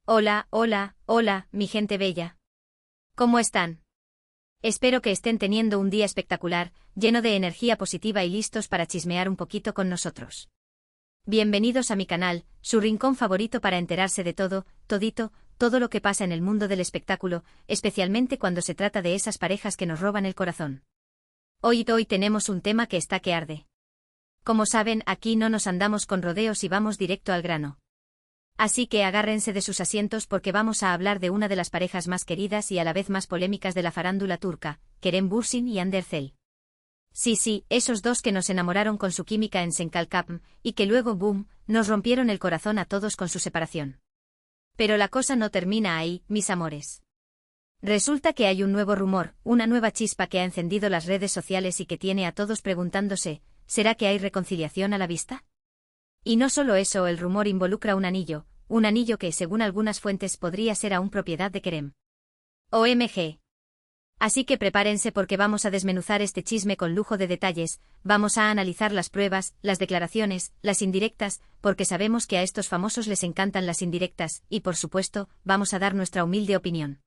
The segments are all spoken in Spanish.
Hola, hola, hola, mi gente bella. ¿Cómo están? Espero que estén teniendo un día espectacular, lleno de energía positiva y listos para chismear un poquito con nosotros. Bienvenidos a mi canal, su rincón favorito para enterarse de todo, todito, todo lo que pasa en el mundo del espectáculo, especialmente cuando se trata de esas parejas que nos roban el corazón. Hoy tenemos un tema que está que arde. Como saben, aquí no nos andamos con rodeos y vamos directo al grano. Así que agárrense de sus asientos porque vamos a hablar de una de las parejas más queridas y a la vez más polémicas de la farándula turca, Kerem Bürsin y Hande Erçel. Sí, esos dos que nos enamoraron con su química en Senkalkapm, y que luego, boom, nos rompieron el corazón a todos con su separación. Pero la cosa no termina ahí, mis amores. Resulta que hay un nuevo rumor, una nueva chispa que ha encendido las redes sociales y que tiene a todos preguntándose, ¿será que hay reconciliación a la vista? Y no solo eso, el rumor involucra un anillo que según algunas fuentes podría ser aún propiedad de Kerem. OMG. Así que prepárense porque vamos a desmenuzar este chisme con lujo de detalles, vamos a analizar las pruebas, las declaraciones, las indirectas, porque sabemos que a estos famosos les encantan las indirectas, y por supuesto, vamos a dar nuestra humilde opinión.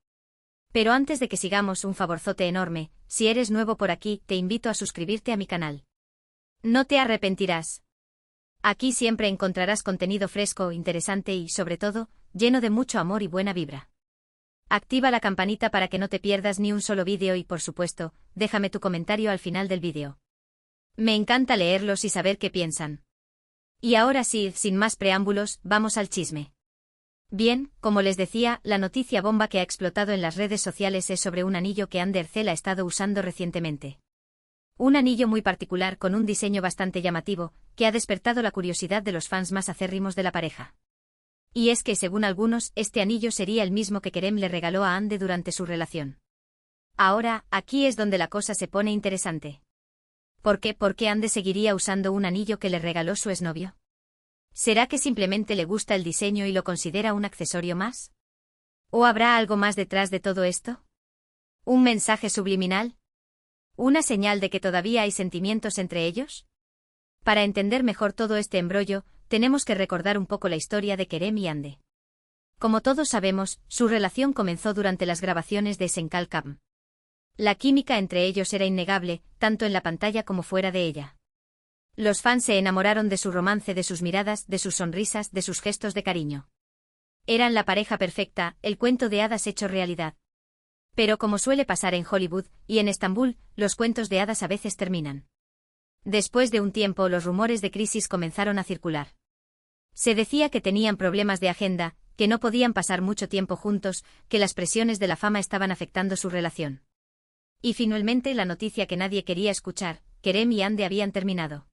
Pero antes de que sigamos, un favorzote enorme, si eres nuevo por aquí, te invito a suscribirte a mi canal. No te arrepentirás. Aquí siempre encontrarás contenido fresco, interesante y, sobre todo, lleno de mucho amor y buena vibra. Activa la campanita para que no te pierdas ni un solo vídeo y, por supuesto, déjame tu comentario al final del vídeo. Me encanta leerlos y saber qué piensan. Y ahora sí, sin más preámbulos, vamos al chisme. Bien, como les decía, la noticia bomba que ha explotado en las redes sociales es sobre un anillo que Hande Erçel ha estado usando recientemente. Un anillo muy particular con un diseño bastante llamativo, que ha despertado la curiosidad de los fans más acérrimos de la pareja. Y es que, según algunos, este anillo sería el mismo que Kerem le regaló a Hande durante su relación. Ahora, aquí es donde la cosa se pone interesante. ¿Por qué Hande seguiría usando un anillo que le regaló su exnovio? ¿Será que simplemente le gusta el diseño y lo considera un accesorio más? ¿O habrá algo más detrás de todo esto? ¿Un mensaje subliminal? ¿Una señal de que todavía hay sentimientos entre ellos? Para entender mejor todo este embrollo, tenemos que recordar un poco la historia de Kerem y Hande. Como todos sabemos, su relación comenzó durante las grabaciones de Senkalkapm. La química entre ellos era innegable, tanto en la pantalla como fuera de ella. Los fans se enamoraron de su romance, de sus miradas, de sus sonrisas, de sus gestos de cariño. Eran la pareja perfecta, el cuento de hadas hecho realidad. Pero como suele pasar en Hollywood y en Estambul, los cuentos de hadas a veces terminan. Después de un tiempo, los rumores de crisis comenzaron a circular. Se decía que tenían problemas de agenda, que no podían pasar mucho tiempo juntos, que las presiones de la fama estaban afectando su relación. Y finalmente la noticia que nadie quería escuchar, Kerem y Hande habían terminado.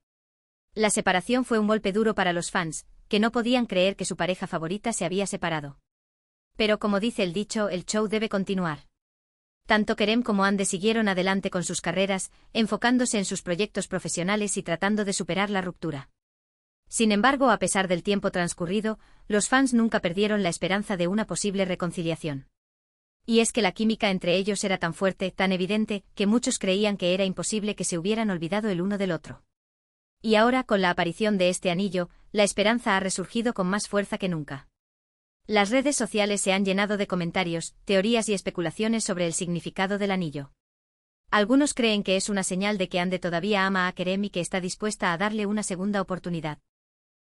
La separación fue un golpe duro para los fans, que no podían creer que su pareja favorita se había separado. Pero como dice el dicho, el show debe continuar. Tanto Kerem como Hande siguieron adelante con sus carreras, enfocándose en sus proyectos profesionales y tratando de superar la ruptura. Sin embargo, a pesar del tiempo transcurrido, los fans nunca perdieron la esperanza de una posible reconciliación. Y es que la química entre ellos era tan fuerte, tan evidente, que muchos creían que era imposible que se hubieran olvidado el uno del otro. Y ahora, con la aparición de este anillo, la esperanza ha resurgido con más fuerza que nunca. Las redes sociales se han llenado de comentarios, teorías y especulaciones sobre el significado del anillo. Algunos creen que es una señal de que Hande todavía ama a Kerem y que está dispuesta a darle una segunda oportunidad.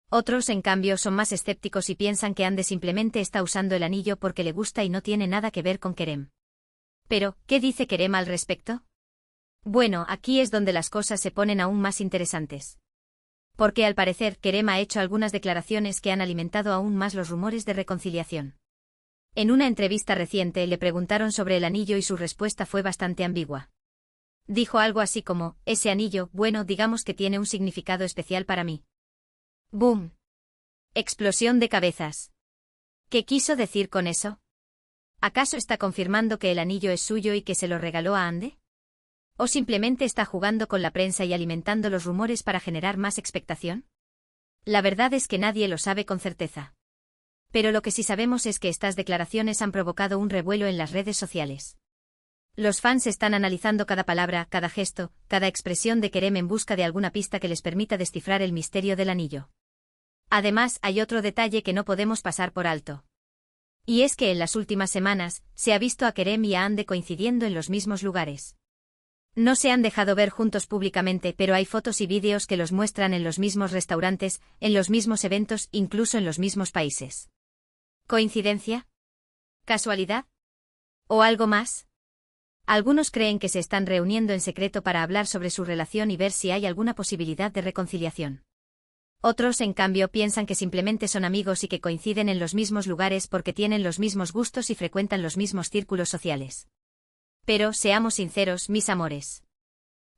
Otros, en cambio, son más escépticos y piensan que Hande simplemente está usando el anillo porque le gusta y no tiene nada que ver con Kerem. Pero, ¿qué dice Kerem al respecto? Bueno, aquí es donde las cosas se ponen aún más interesantes. Porque al parecer Kerem ha hecho algunas declaraciones que han alimentado aún más los rumores de reconciliación. En una entrevista reciente le preguntaron sobre el anillo y su respuesta fue bastante ambigua. Dijo algo así como, ese anillo, bueno, digamos que tiene un significado especial para mí. ¡Boom! Explosión de cabezas. ¿Qué quiso decir con eso? ¿Acaso está confirmando que el anillo es suyo y que se lo regaló a Hande? ¿O simplemente está jugando con la prensa y alimentando los rumores para generar más expectación? La verdad es que nadie lo sabe con certeza. Pero lo que sí sabemos es que estas declaraciones han provocado un revuelo en las redes sociales. Los fans están analizando cada palabra, cada gesto, cada expresión de Kerem en busca de alguna pista que les permita descifrar el misterio del anillo. Además, hay otro detalle que no podemos pasar por alto. Y es que en las últimas semanas, se ha visto a Kerem y a Hande coincidiendo en los mismos lugares. No se han dejado ver juntos públicamente, pero hay fotos y vídeos que los muestran en los mismos restaurantes, en los mismos eventos, incluso en los mismos países. ¿Coincidencia? ¿Casualidad? ¿O algo más? Algunos creen que se están reuniendo en secreto para hablar sobre su relación y ver si hay alguna posibilidad de reconciliación. Otros, en cambio, piensan que simplemente son amigos y que coinciden en los mismos lugares porque tienen los mismos gustos y frecuentan los mismos círculos sociales. Pero, seamos sinceros, mis amores.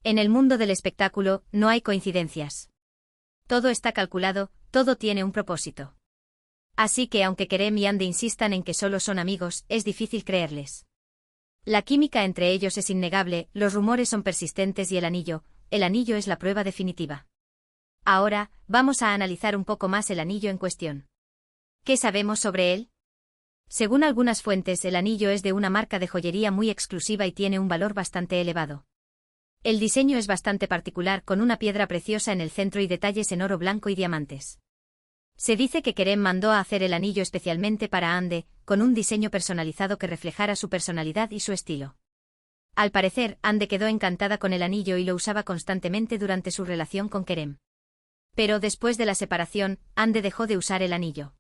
En el mundo del espectáculo, no hay coincidencias. Todo está calculado, todo tiene un propósito. Así que aunque Kerem y Hande insistan en que solo son amigos, es difícil creerles. La química entre ellos es innegable, los rumores son persistentes y el anillo es la prueba definitiva. Ahora, vamos a analizar un poco más el anillo en cuestión. ¿Qué sabemos sobre él? Según algunas fuentes, el anillo es de una marca de joyería muy exclusiva y tiene un valor bastante elevado. El diseño es bastante particular, con una piedra preciosa en el centro y detalles en oro blanco y diamantes. Se dice que Kerem mandó a hacer el anillo especialmente para Hande, con un diseño personalizado que reflejara su personalidad y su estilo. Al parecer, Hande quedó encantada con el anillo y lo usaba constantemente durante su relación con Kerem. Pero después de la separación, Hande dejó de usar el anillo.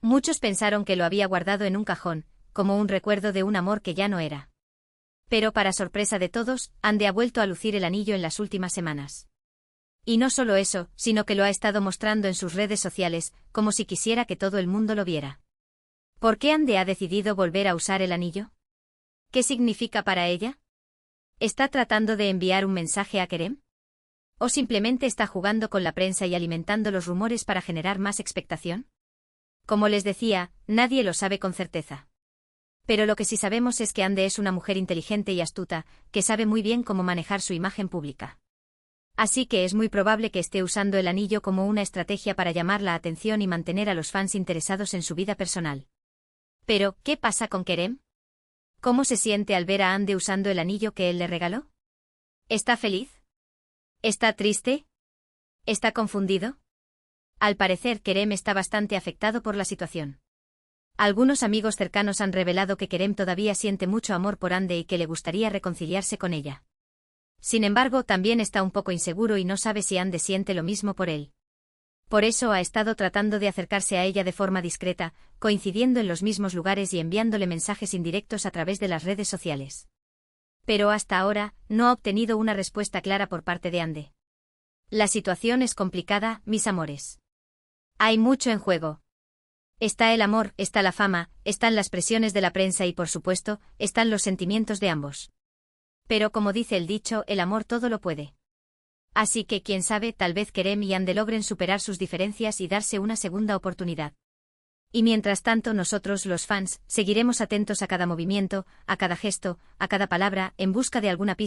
Muchos pensaron que lo había guardado en un cajón, como un recuerdo de un amor que ya no era. Pero para sorpresa de todos, Hande ha vuelto a lucir el anillo en las últimas semanas. Y no solo eso, sino que lo ha estado mostrando en sus redes sociales, como si quisiera que todo el mundo lo viera. ¿Por qué Hande ha decidido volver a usar el anillo? ¿Qué significa para ella? ¿Está tratando de enviar un mensaje a Kerem? ¿O simplemente está jugando con la prensa y alimentando los rumores para generar más expectación? Como les decía, nadie lo sabe con certeza. Pero lo que sí sabemos es que Hande es una mujer inteligente y astuta, que sabe muy bien cómo manejar su imagen pública. Así que es muy probable que esté usando el anillo como una estrategia para llamar la atención y mantener a los fans interesados en su vida personal. Pero, ¿qué pasa con Kerem? ¿Cómo se siente al ver a Hande usando el anillo que él le regaló? ¿Está feliz? ¿Está triste? ¿Está confundido? Al parecer, Kerem está bastante afectado por la situación. Algunos amigos cercanos han revelado que Kerem todavía siente mucho amor por Hande y que le gustaría reconciliarse con ella. Sin embargo, también está un poco inseguro y no sabe si Hande siente lo mismo por él. Por eso ha estado tratando de acercarse a ella de forma discreta, coincidiendo en los mismos lugares y enviándole mensajes indirectos a través de las redes sociales. Pero hasta ahora, no ha obtenido una respuesta clara por parte de Hande. La situación es complicada, mis amores. Hay mucho en juego. Está el amor, está la fama, están las presiones de la prensa y, por supuesto, están los sentimientos de ambos. Pero como dice el dicho, el amor todo lo puede. Así que, quién sabe, tal vez Kerem y Hande logren superar sus diferencias y darse una segunda oportunidad. Y mientras tanto nosotros, los fans, seguiremos atentos a cada movimiento, a cada gesto, a cada palabra, en busca de alguna pista.